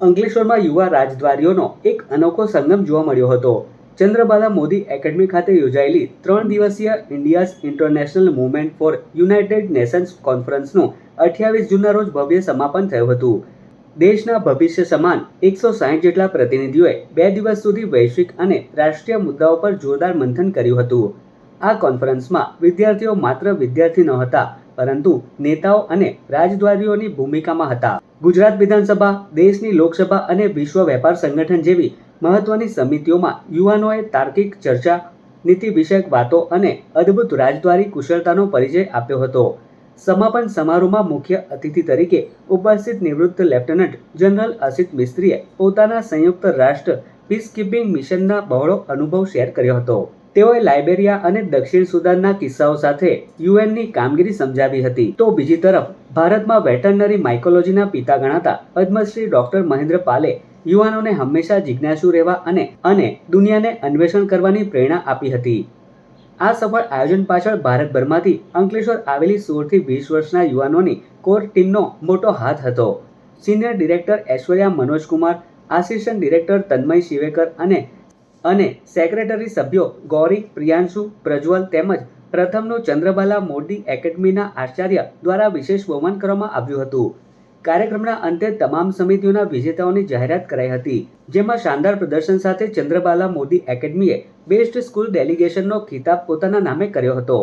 અંકલેશ્વરમાં યુવા રાજદ્વારીઓનો એક અનોખો સંગમ જોવા મળ્યો હતો. ચંદ્રબાલા મોદી એકેડમી ખાતે યોજાયેલી 3 દિવસીય India's international movement for United Nations કોન્ફરન્સનું 28 જૂનના રોજ ભવ્ય સમાપન થયું હતું. દેશના ભવિષ્ય સમાન 160 જેટલા પ્રતિનિધિઓએ 2 દિવસ સુધી વૈશ્વિક અને રાષ્ટ્રીય મુદ્દાઓ પર જોરદાર મંથન કર્યું હતું. આ કોન્ફરન્સમાં વિદ્યાર્થીઓ માત્ર વિદ્યાર્થી ન હતા, પરંતુ નેતાઓ અને રાજદ્વારીઓની ભૂમિકામાં હતા. ગુજરાત વિધાનસભા, દેશની લોકસભા અને વિશ્વ વેપાર સંગઠન જેવી મહત્વની સમિતિઓમાં યુવાનોએ તાર્કિક ચર્ચા, નીતિ વિષયક વાતો અને અદ્ભુત રાજદ્વારી કુશળતાનો પરિચય આપ્યો હતો. સમાપન સમારોહમાં મુખ્ય અતિથિ તરીકે ઉપસ્થિત નિવૃત્ત લેફ્ટનન્ટ જનરલ અસિત મિસ્ત્રીએ પોતાના સંયુક્ત રાષ્ટ્ર પીસકીપિંગ મિશનના બહોળો અનુભવ શેર કર્યો હતો. તેઓએ લાઇબેરિયા અને દક્ષિણ સુદાનના કિસ્સાઓ સાથે યુએનની કામગીરી સમજાવી હતી. તો બીજી તરફ ભારતમાં વેટરનરી માઇકોલોજીના પિતા ગણાતા પદ્મશ્રી ડોક્ટર મહેન્દ્ર પાલે યુવાનોને હંમેશા જિજ્ઞાસુ રહેવા અને દુનિયાને અન્વેષણ કરવાની પ્રેરણા આપી હતી. આ સફળ આયોજન પાછળ ભારતભરમાંથી અંકલેશ્વર આવેલી 16 થી 20 વર્ષના યુવાનોની કોર ટીમનો મોટો હાથ હતો. Senior director Aishwarya Manojkumar, assistant director Tanmay Shivekar અને સેક્રેટરી સભ્યો ગૌરી, પ્રિયાંશુ, પ્રજ્વલ તેમજ પ્રથમનું ચંદ્રબાલા મોદી એકેડમીના આચાર્ય દ્વારા વિશેષ બહુમાન કરવામાં આવ્યું હતું. કાર્યક્રમના અંતે તમામ સમિતિઓના વિજેતાઓની જાહેરાત કરાઈ હતી, જેમાં શાનદાર પ્રદર્શન સાથે ચંદ્રબાલા મોદી એકેડમીએ બેસ્ટ સ્કૂલ ડેલિગેશનનો ખિતાબ પોતાના નામે કર્યો હતો.